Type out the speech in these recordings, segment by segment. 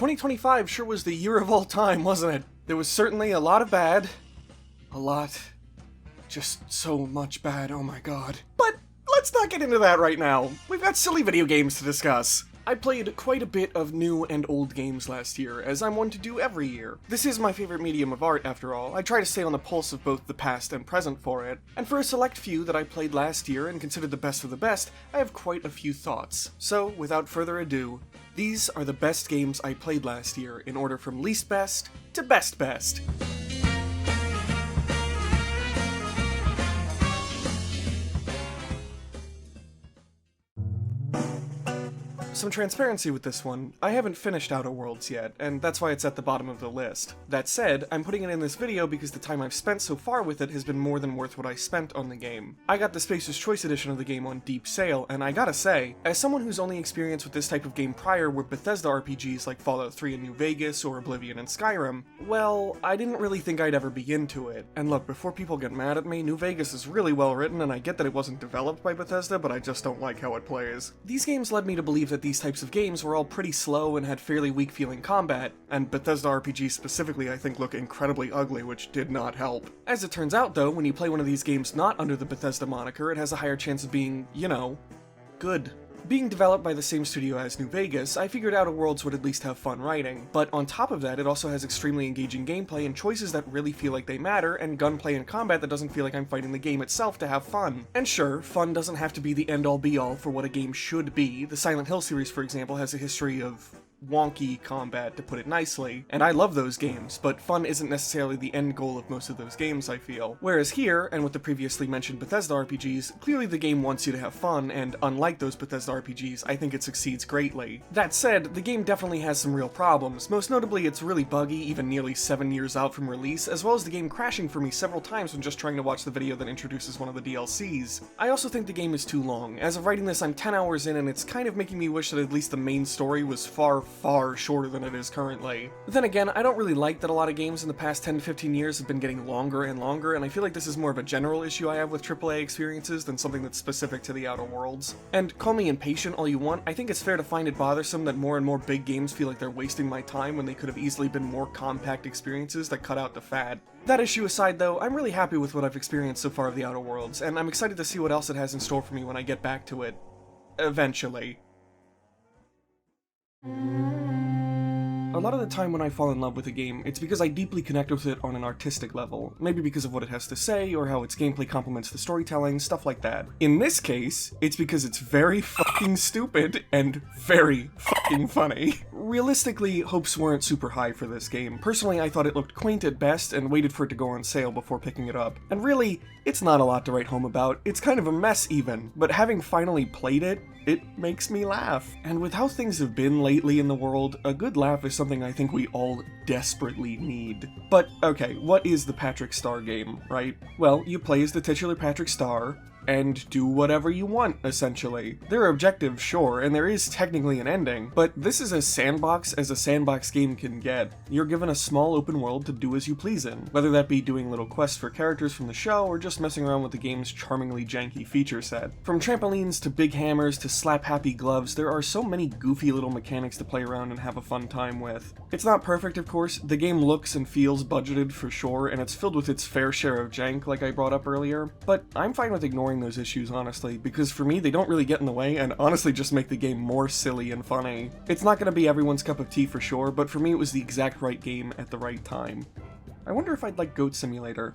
2025 sure was the year of all time, wasn't it? There was certainly a lot of bad. A lot. Just so much bad, oh my god. But let's not get into that right now. We've got silly video games to discuss. I played quite a bit of new and old games last year, as I'm one to do every year. This is my favorite medium of art, after all. I try to stay on the pulse of both the past and present for it. And for a select few that I played last year and considered the best of the best, I have quite a few thoughts. So, without further ado, these are the best games I played last year in order from least best to best best. Some transparency with this one, I haven't finished Outer Worlds yet, and that's why it's at the bottom of the list. That said, I'm putting it in this video because the time I've spent so far with it has been more than worth what I spent on the game. I got the Spacer's Choice edition of the game on deep sale, and I gotta say, as someone whose only experience with this type of game prior were Bethesda RPGs like Fallout 3 and New Vegas or Oblivion and Skyrim, well, I didn't really think I'd ever be into it. And look, before people get mad at me, New Vegas is really well written, and I get that it wasn't developed by Bethesda, but I just don't like how it plays. These games led me to believe that these types of games were all pretty slow and had fairly weak feeling combat, and Bethesda RPGs specifically I think look incredibly ugly, which did not help. As it turns out though, when you play one of these games not under the Bethesda moniker, it has a higher chance of being, you know, good. Being developed by the same studio as New Vegas, I figured Outer Worlds would at least have fun writing, but on top of that, it also has extremely engaging gameplay and choices that really feel like they matter, and gunplay and combat that doesn't feel like I'm fighting the game itself to have fun. And sure, fun doesn't have to be the end-all be-all for what a game should be. The Silent Hill series, for example, has a history of wonky combat, to put it nicely, and I love those games, but fun isn't necessarily the end goal of most of those games, I feel. Whereas here, and with the previously mentioned Bethesda RPGs, clearly the game wants you to have fun, and unlike those Bethesda RPGs, I think it succeeds greatly. That said, the game definitely has some real problems, most notably it's really buggy even nearly 7 years out from release, as well as the game crashing for me several times when just trying to watch the video that introduces one of the DLCs. I also think the game is too long. As of writing this, I'm 10 hours in, and it's kind of making me wish that at least the main story was far shorter than it is currently. Then again, I don't really like that a lot of games in the past 10 to 15 years have been getting longer and longer, and I feel like this is more of a general issue I have with AAA experiences than something that's specific to the Outer Worlds. And call me impatient all you want, I think it's fair to find it bothersome that more and more big games feel like they're wasting my time when they could have easily been more compact experiences that cut out the fad. That issue aside though, I'm really happy with what I've experienced so far of the Outer Worlds, and I'm excited to see what else it has in store for me when I get back to it. Eventually. A lot of the time when I fall in love with a game, it's because I deeply connect with it on an artistic level, maybe because of what it has to say, or how its gameplay complements the storytelling, stuff like that. In this case, it's because it's very fucking stupid and very fucking funny. Realistically, hopes weren't super high for this game. Personally, I thought it looked quaint at best and waited for it to go on sale before picking it up. And really, it's not a lot to write home about, it's kind of a mess even, but having finally played it, it makes me laugh. And with how things have been lately in the world, a good laugh is something I think we all desperately need. But okay, what is the Patrick Star game, right? Well, you play as the titular Patrick Star, and do whatever you want, essentially. There are objectives, sure, and there is technically an ending, but this is as sandbox as a sandbox game can get. You're given a small open world to do as you please in, whether that be doing little quests for characters from the show, or just messing around with the game's charmingly janky feature set. From trampolines to big hammers to slap-happy gloves, there are so many goofy little mechanics to play around and have a fun time with. It's not perfect, of course, the game looks and feels budgeted for sure, and it's filled with its fair share of jank like I brought up earlier, but I'm fine with ignoring those issues, honestly, because for me they don't really get in the way and honestly just make the game more silly and funny. It's not gonna be everyone's cup of tea for sure, but for me it was the exact right game at the right time. I wonder if I'd like Goat Simulator.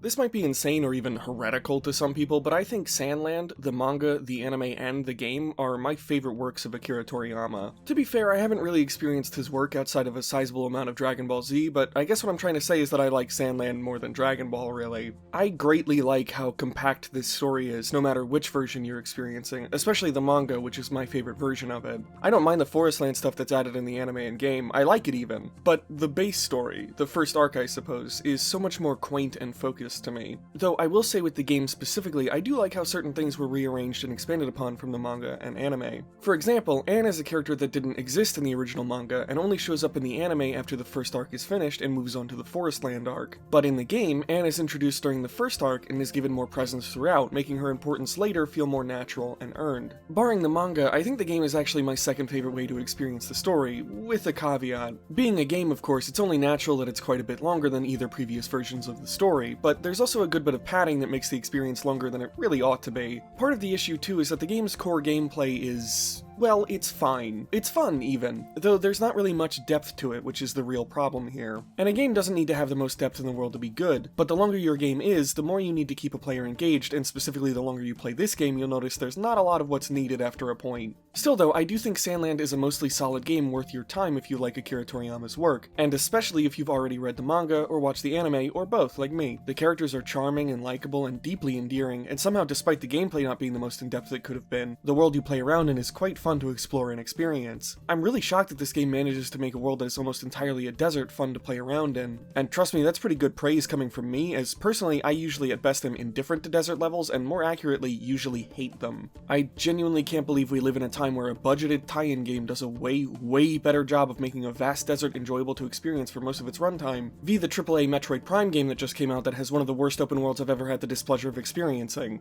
This might be insane or even heretical to some people, but I think Sandland, the manga, the anime, and the game are my favorite works of Akira Toriyama. To be fair, I haven't really experienced his work outside of a sizable amount of Dragon Ball Z, but I guess what I'm trying to say is that I like Sandland more than Dragon Ball, really. I greatly like how compact this story is, no matter which version you're experiencing, especially the manga, which is my favorite version of it. I don't mind the Forestland stuff that's added in the anime and game, I like it even, but the base story, the first arc I suppose, is so much more quaint and focused obvious to me. Though I will say with the game specifically, I do like how certain things were rearranged and expanded upon from the manga and anime. For example, Anne is a character that didn't exist in the original manga and only shows up in the anime after the first arc is finished and moves on to the Forest Land arc. But in the game, Anne is introduced during the first arc and is given more presence throughout, making her importance later feel more natural and earned. Barring the manga, I think the game is actually my second favorite way to experience the story, with a caveat. Being a game, of course, it's only natural that it's quite a bit longer than either previous versions of the story, but there's also a good bit of padding that makes the experience longer than it really ought to be. Part of the issue too is that the game's core gameplay is... well, it's fine. It's fun, even, though there's not really much depth to it, which is the real problem here. And a game doesn't need to have the most depth in the world to be good, but the longer your game is, the more you need to keep a player engaged, and specifically the longer you play this game, you'll notice there's not a lot of what's needed after a point. Still though, I do think Sandland is a mostly solid game worth your time if you like Akira Toriyama's work, and especially if you've already read the manga or watched the anime, or both, like me. The characters are charming and likable and deeply endearing, and somehow despite the gameplay not being the most in-depth it could have been, the world you play around in is quite fun to explore and experience. I'm really shocked that this game manages to make a world that is almost entirely a desert fun to play around in, and trust me, that's pretty good praise coming from me, as personally I usually at best am indifferent to desert levels, and more accurately, usually hate them. I genuinely can't believe we live in a time where a budgeted tie-in game does a way better job of making a vast desert enjoyable to experience for most of its runtime, via the AAA Metroid Prime game that just came out that has one of the worst open worlds I've ever had the displeasure of experiencing.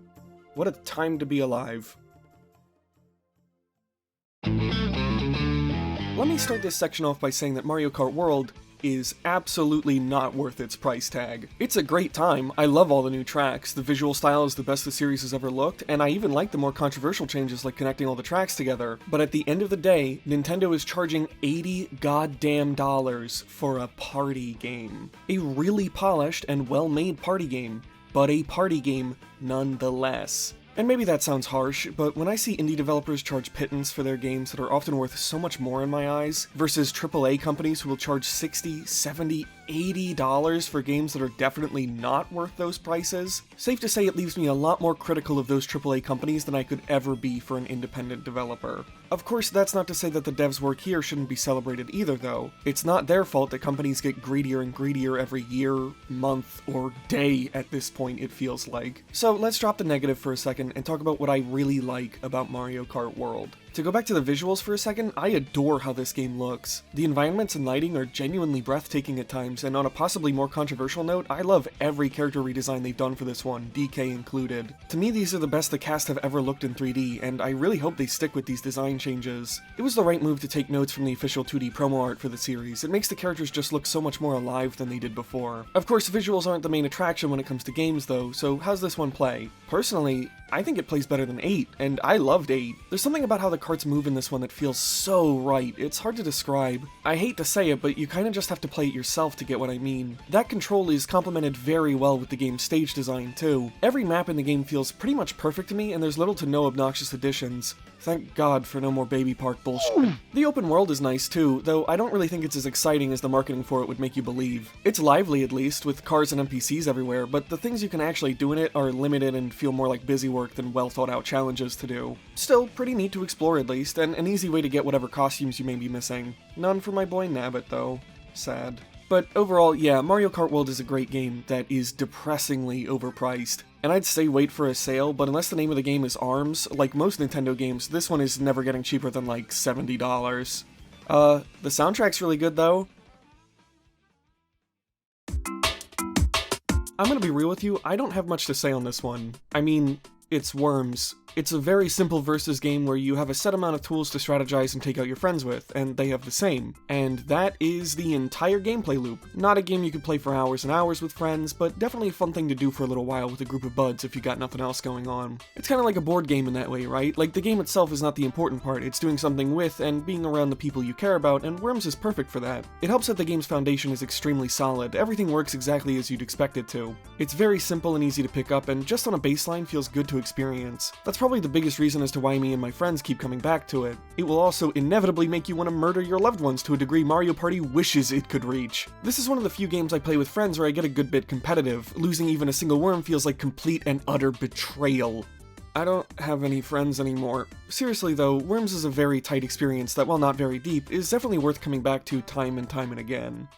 What a time to be alive. Let me start this section off by saying that Mario Kart World is absolutely not worth its price tag. It's a great time, I love all the new tracks, the visual style is the best the series has ever looked, and I even like the more controversial changes like connecting all the tracks together, but at the end of the day, Nintendo is charging $80 goddamn for a party game. A really polished and well-made party game, but a party game nonetheless. And maybe that sounds harsh, but when I see indie developers charge pittance for their games that are often worth so much more in my eyes, versus AAA companies who will charge $60, $70, $80 for games that are definitely not worth those prices, safe to say it leaves me a lot more critical of those AAA companies than I could ever be for an independent developer. Of course, that's not to say that the devs' work here shouldn't be celebrated either, though. It's not their fault that companies get greedier and greedier every year, month, or day at this point, it feels like. So let's drop the negative for a second and talk about what I really like about Mario Kart World. To go back to the visuals for a second, I adore how this game looks. The environments and lighting are genuinely breathtaking at times, and on a possibly more controversial note, I love every character redesign they've done for this one, DK included. To me, these are the best the cast have ever looked in 3D, and I really hope they stick with these design changes. It was the right move to take notes from the official 2D promo art for the series. It makes the characters just look so much more alive than they did before. Of course, visuals aren't the main attraction when it comes to games though, so how's this one play? Personally, I think it plays better than 8, and I loved 8. There's something about how the karts move in this one that feels so right, it's hard to describe. I hate to say it, but you kinda just have to play it yourself to get what I mean. That control is complemented very well with the game's stage design too. Every map in the game feels pretty much perfect to me, and there's little to no obnoxious additions. Thank God for no more baby park bullshit. The open world is nice too, though I don't really think it's as exciting as the marketing for it would make you believe. It's lively at least, with cars and NPCs everywhere, but the things you can actually do in it are limited and feel more like busy work than well thought out challenges to do. Still, pretty neat to explore at least, and an easy way to get whatever costumes you may be missing. None for my boy Nabbit though. Sad. But overall, yeah, Mario Kart World is a great game that is depressingly overpriced. And I'd say wait for a sale, but unless the name of the game is ARMS, like most Nintendo games, this one is never getting cheaper than like $70. The soundtrack's really good though. I'm gonna be real with you, I don't have much to say on this one. I mean, it's Worms. It's a very simple versus game where you have a set amount of tools to strategize and take out your friends with, and they have the same. And that is the entire gameplay loop. Not a game you could play for hours and hours with friends, but definitely a fun thing to do for a little while with a group of buds if you got nothing else going on. It's kinda like a board game in that way, right? Like, the game itself is not the important part, it's doing something with and being around the people you care about, and Worms is perfect for that. It helps that the game's foundation is extremely solid, everything works exactly as you'd expect it to. It's very simple and easy to pick up, and just on a baseline feels good to experience. That's probably the biggest reason as to why me and my friends keep coming back to it. It will also inevitably make you want to murder your loved ones to a degree Mario Party wishes it could reach. This is one of the few games I play with friends where I get a good bit competitive. Losing even a single worm feels like complete and utter betrayal. I don't have any friends anymore. Seriously though, Worms is a very tight experience that, while not very deep, is definitely worth coming back to time and again.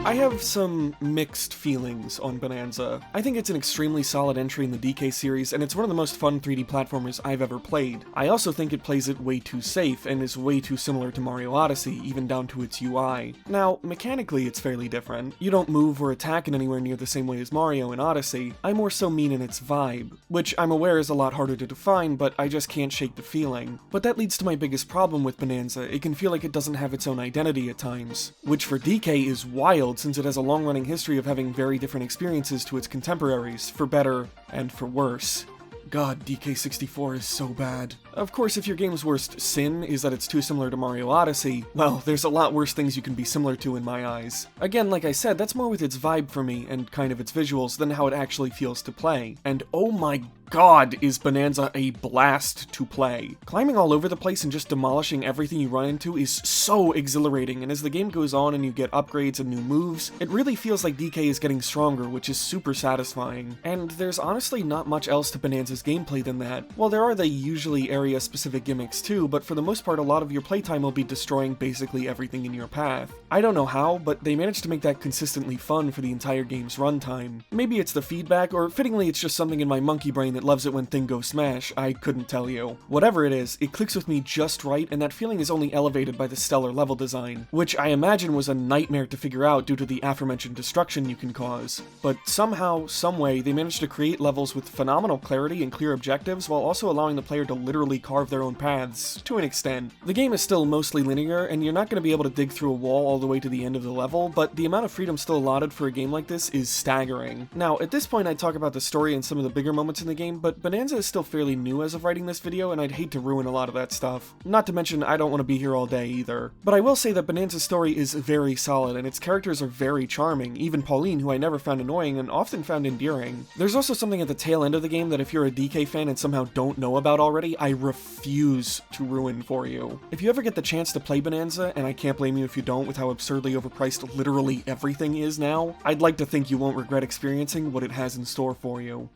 I have some mixed feelings on Bananza. I think it's an extremely solid entry in the DK series, and it's one of the most fun 3D platformers I've ever played. I also think it plays it way too safe, and is way too similar to Mario Odyssey, even down to its UI. Now, mechanically it's fairly different. You don't move or attack in anywhere near the same way as Mario in Odyssey. I more so mean in its vibe, which I'm aware is a lot harder to define, but I just can't shake the feeling. But that leads to my biggest problem with Bananza. It can feel like it doesn't have its own identity at times, which for DK is wild since it has a long-running history of having very different experiences to its contemporaries, for better and for worse. God, DK64 is so bad. Of course, if your game's worst sin is that it's too similar to Mario Odyssey, well, there's a lot worse things you can be similar to in my eyes. Again, like I said, that's more with its vibe for me, and kind of its visuals, than how it actually feels to play. And oh my god, is Bananza a blast to play. Climbing all over the place and just demolishing everything you run into is so exhilarating, and as the game goes on and you get upgrades and new moves, it really feels like DK is getting stronger, which is super satisfying. And there's honestly not much else to Bananza's gameplay than that. Well, there are the usually area-specific gimmicks too, but for the most part a lot of your playtime will be destroying basically everything in your path. I don't know how, but they managed to make that consistently fun for the entire game's runtime. Maybe it's the feedback, or fittingly it's just something in my monkey brain that loves it when things go smash, I couldn't tell you. Whatever it is, it clicks with me just right, and that feeling is only elevated by the stellar level design, which I imagine was a nightmare to figure out due to the aforementioned destruction you can cause. But somehow, someway, they managed to create levels with phenomenal clarity and clear objectives while also allowing the player to literally carve their own paths, to an extent. The game is still mostly linear, and you're not going to be able to dig through a wall all the way to the end of the level, but the amount of freedom still allotted for a game like this is staggering. Now, at this point I'd talk about the story and some of the bigger moments in the game, but Bananza is still fairly new as of writing this video, and I'd hate to ruin a lot of that stuff. Not to mention, I don't want to be here all day either. But I will say that Bananza's story is very solid, and its characters are very charming, even Pauline, who I never found annoying and often found endearing. There's also something at the tail end of the game that if you're a DK fan and somehow don't know about already, I refuse to ruin for you. If you ever get the chance to play Bananza, and I can't blame you if you don't with how absurdly overpriced literally everything is now, I'd like to think you won't regret experiencing what it has in store for you.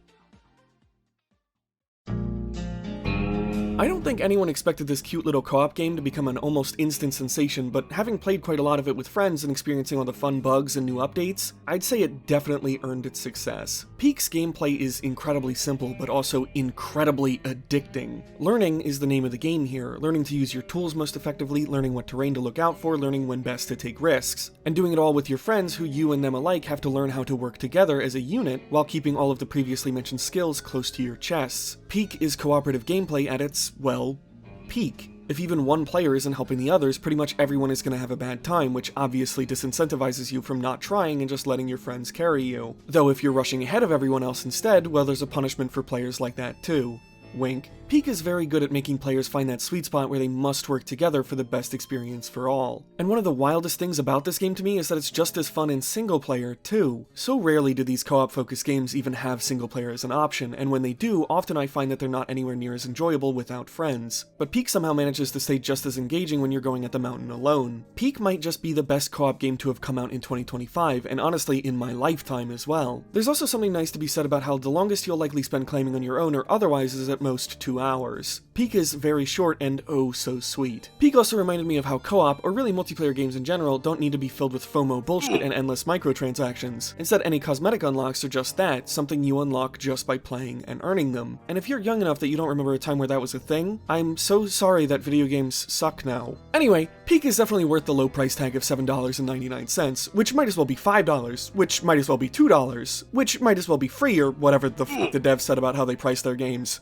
I don't think anyone expected this cute little co-op game to become an almost instant sensation, but having played quite a lot of it with friends and experiencing all the fun bugs and new updates, I'd say it definitely earned its success. Peak's gameplay is incredibly simple, but also incredibly addicting. Learning is the name of the game here, learning to use your tools most effectively, learning what terrain to look out for, learning when best to take risks, and doing it all with your friends who you and them alike have to learn how to work together as a unit while keeping all of the previously mentioned skills close to your chests. Peak is cooperative gameplay at its, well, peak. If even one player isn't helping the others, pretty much everyone is going to have a bad time, which obviously disincentivizes you from not trying and just letting your friends carry you. Though if you're rushing ahead of everyone else instead, well, there's a punishment for players like that too. Wink. Peak is very good at making players find that sweet spot where they must work together for the best experience for all. And one of the wildest things about this game to me is that it's just as fun in single player too. So rarely do these co-op focused games even have single player as an option, and when they do, often I find that they're not anywhere near as enjoyable without friends. But Peak somehow manages to stay just as engaging when you're going at the mountain alone. Peak might just be the best co-op game to have come out in 2025, and honestly in my lifetime as well. There's also something nice to be said about how the longest you'll likely spend climbing on your own or otherwise is at most 2 hours. Peak is very short and oh so sweet. Peak also reminded me of how co-op, or really multiplayer games in general, don't need to be filled with FOMO bullshit and endless microtransactions. Instead, any cosmetic unlocks are just that, something you unlock just by playing and earning them. And if you're young enough that you don't remember a time where that was a thing, I'm so sorry that video games suck now. Anyway, Peak is definitely worth the low price tag of $7.99, which might as well be $5, which might as well be $2, which might as well be free, or whatever the f the devs said about how they price their games.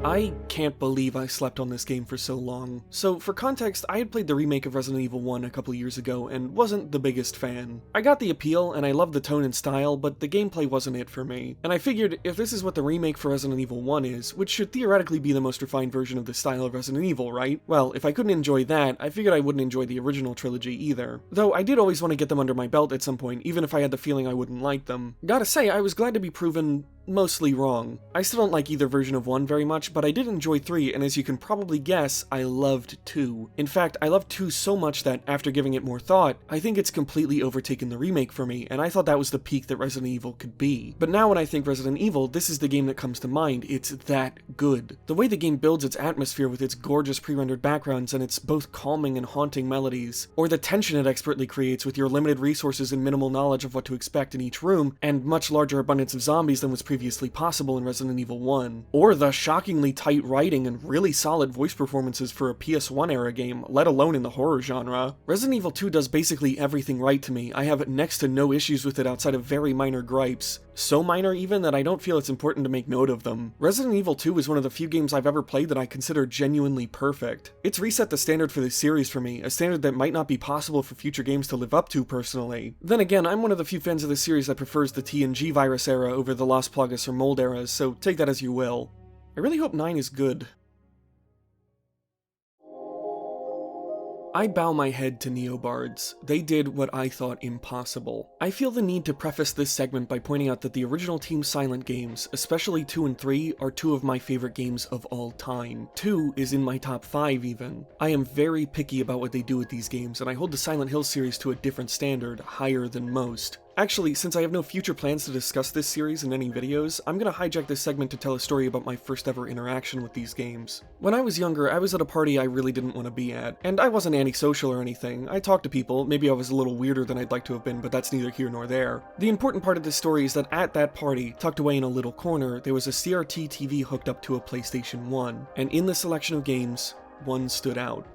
I can't believe I slept on this game for so long. So for context, I had played the remake of Resident Evil 1 a couple years ago and wasn't the biggest fan. I got the appeal and I loved the tone and style, but the gameplay wasn't it for me. And I figured if this is what the remake for Resident Evil 1 is, which should theoretically be the most refined version of the style of Resident Evil, right? Well, if I couldn't enjoy that, I figured I wouldn't enjoy the original trilogy either. Though I did always want to get them under my belt at some point, even if I had the feeling I wouldn't like them. Gotta say, I was glad to be proven mostly wrong. I still don't like either version of 1 very much, but I did enjoy 3, and as you can probably guess, I loved 2. In fact, I loved 2 so much that, after giving it more thought, I think it's completely overtaken the remake for me, and I thought that was the peak that Resident Evil could be. But now when I think Resident Evil, this is the game that comes to mind. It's that good. The way the game builds its atmosphere with its gorgeous pre-rendered backgrounds and its both calming and haunting melodies, or the tension it expertly creates with your limited resources and minimal knowledge of what to expect in each room, and much larger abundance of zombies than was previously possible in Resident Evil 1, or the shockingly tight writing and really solid voice performances for a PS1 era game, let alone in the horror genre. Resident Evil 2 does basically everything right to me. I have next to no issues with it outside of very minor gripes. So minor even that I don't feel it's important to make note of them. Resident Evil 2 is one of the few games I've ever played that I consider genuinely perfect. It's reset the standard for this series for me, a standard that might not be possible for future games to live up to personally. Then again, I'm one of the few fans of the series that prefers the TNG virus era over the Las Plagas or Mold eras, so take that as you will. I really hope 9 is good. I bow my head to Neobards. They did what I thought impossible. I feel the need to preface this segment by pointing out that the original Team Silent games, especially 2 and 3, are 2 of my favorite games of all time. 2 is in my top 5 even. I am very picky about what they do with these games, and I hold the Silent Hill series to a different standard, higher than most. Actually, since I have no future plans to discuss this series in any videos, I'm gonna hijack this segment to tell a story about my first ever interaction with these games. When I was younger, I was at a party I really didn't want to be at, and I wasn't antisocial or anything. I talked to people, maybe I was a little weirder than I'd like to have been, but that's neither here nor there. The important part of this story is that at that party, tucked away in a little corner, there was a CRT TV hooked up to a PlayStation 1, and in the selection of games, one stood out: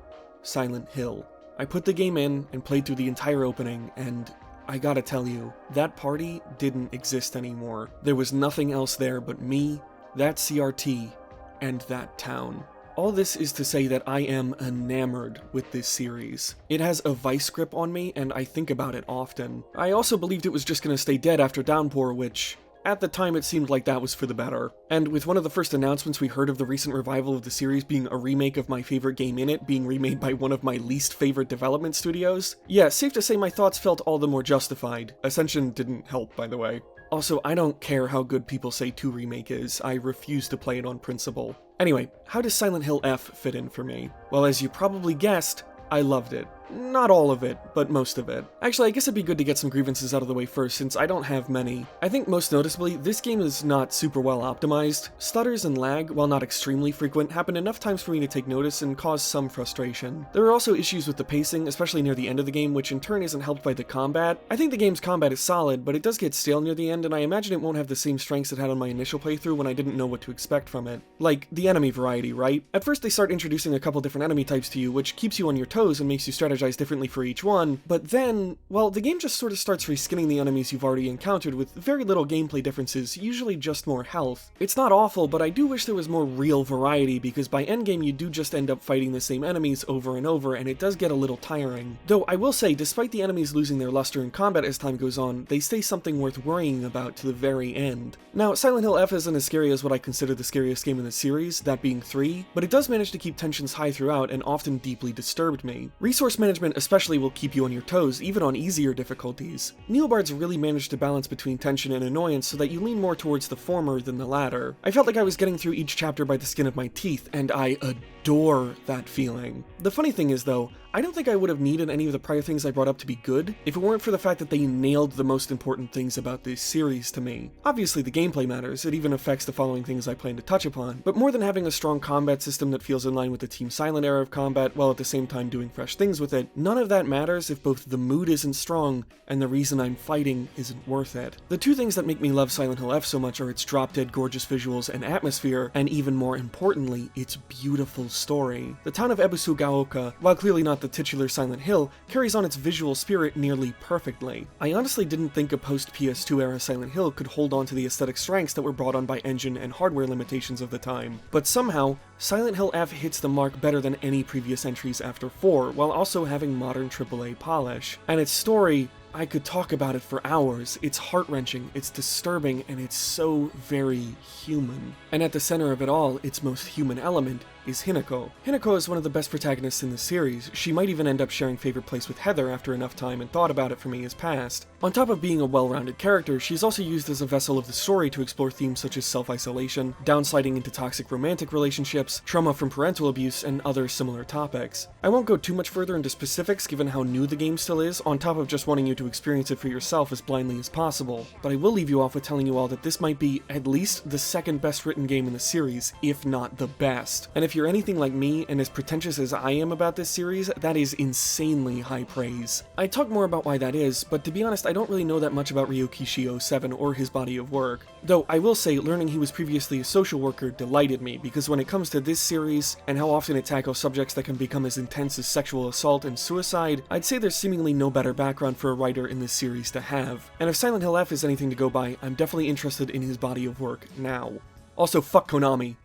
Silent Hill. I put the game in and played through the entire opening, and I gotta tell you, that party didn't exist anymore. There was nothing else there but me, that CRT, and that town. All this is to say that I am enamored with this series. It has a vice grip on me, and I think about it often. I also believed it was just gonna stay dead after Downpour, which, at the time, it seemed like that was for the better. And with one of the first announcements we heard of the recent revival of the series being a remake of my favorite game in it, being remade by one of my least favorite development studios, yeah, safe to say my thoughts felt all the more justified. Ascension didn't help, by the way. Also, I don't care how good people say 2 Remake is, I refuse to play it on principle. Anyway, how does Silent Hill F fit in for me? Well, as you probably guessed, I loved it. Not all of it, but most of it. Actually, I guess it'd be good to get some grievances out of the way first, since I don't have many. I think most noticeably, this game is not super well optimized. Stutters and lag, while not extremely frequent, happen enough times for me to take notice and cause some frustration. There are also issues with the pacing, especially near the end of the game, which in turn isn't helped by the combat. I think the game's combat is solid, but it does get stale near the end, and I imagine it won't have the same strengths it had on my initial playthrough when I didn't know what to expect from it. Like, the enemy variety, right? At first they start introducing a couple different enemy types to you, which keeps you on your toes and makes you strategize differently for each one, but then, well, the game just sort of starts reskinning the enemies you've already encountered with very little gameplay differences, usually just more health. It's not awful, but I do wish there was more real variety, because by endgame you do just end up fighting the same enemies over and over, and it does get a little tiring. Though I will say, despite the enemies losing their luster in combat as time goes on, they stay something worth worrying about to the very end. Now, Silent Hill F isn't as scary as what I consider the scariest game in the series, that being 3, but it does manage to keep tensions high throughout and often deeply disturbed me. Resource management especially will keep you on your toes, even on easier difficulties. Neobards really managed to balance between tension and annoyance so that you lean more towards the former than the latter. I felt like I was getting through each chapter by the skin of my teeth, and I adore that feeling. The funny thing is though, I don't think I would have needed any of the prior things I brought up to be good if it weren't for the fact that they nailed the most important things about this series to me. Obviously the gameplay matters, it even affects the following things I plan to touch upon, but more than having a strong combat system that feels in line with the Team Silent era of combat while at the same time doing fresh things with it, none of that matters if both the mood isn't strong and the reason I'm fighting isn't worth it. The 2 things that make me love Silent Hill F so much are its drop-dead gorgeous visuals and atmosphere, and even more importantly, its beautiful story. The town of Ebusugaoka, while clearly not the titular Silent Hill, carries on its visual spirit nearly perfectly. I honestly didn't think a post-PS2 era Silent Hill could hold on to the aesthetic strengths that were brought on by engine and hardware limitations of the time, but somehow, Silent Hill F hits the mark better than any previous entries after 4, while also having modern AAA polish. And its story, I could talk about it for hours. It's heart-wrenching, it's disturbing, and it's so very human. And at the center of it all, its most human element is Hinako. Hinako is one of the best protagonists in the series. She might even end up sharing favorite place with Heather after enough time and thought about it for me has passed. On top of being a well-rounded character, she's also used as a vessel of the story to explore themes such as self-isolation, downsliding into toxic romantic relationships, trauma from parental abuse, and other similar topics. I won't go too much further into specifics given how new the game still is, on top of just wanting you to experience it for yourself as blindly as possible, but I will leave you off with telling you all that this might be at least the second best written game in the series, if not the best. And if you're anything like me and as pretentious as I am about this series, that is insanely high praise. I talk more about why that is, but to be honest, I don't really know that much about Ryokishi 07 or his body of work. Though I will say learning he was previously a social worker delighted me, because when it comes to this series, and how often it tackles subjects that can become as intense as sexual assault and suicide, I'd say there's seemingly no better background for a writer in this series to have. And if Silent Hill F is anything to go by, I'm definitely interested in his body of work now. Also, fuck Konami.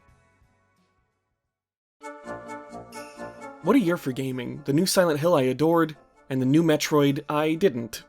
What a year for gaming. The new Silent Hill I adored, and the new Metroid I didn't.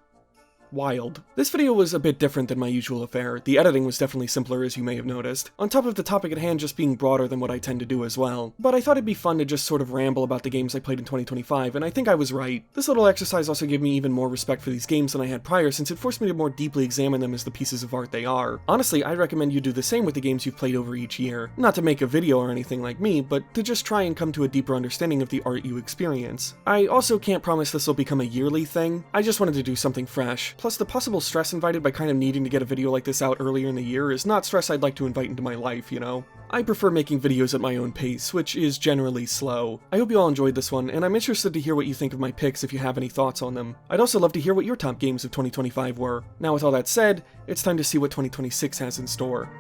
Wild. This video was a bit different than my usual affair. The editing was definitely simpler, as you may have noticed, on top of the topic at hand just being broader than what I tend to do as well. But I thought it'd be fun to just sort of ramble about the games I played in 2025, and I think I was right. This little exercise also gave me even more respect for these games than I had prior, since it forced me to more deeply examine them as the pieces of art they are. Honestly, I'd recommend you do the same with the games you've played over each year. Not to make a video or anything like me, but to just try and come to a deeper understanding of the art you experience. I also can't promise this will become a yearly thing. I just wanted to do something fresh. Plus, the possible stress invited by kind of needing to get a video like this out earlier in the year is not stress I'd like to invite into my life, you know? I prefer making videos at my own pace, which is generally slow. I hope you all enjoyed this one, and I'm interested to hear what you think of my picks if you have any thoughts on them. I'd also love to hear what your top games of 2025 were. Now with all that said, it's time to see what 2026 has in store.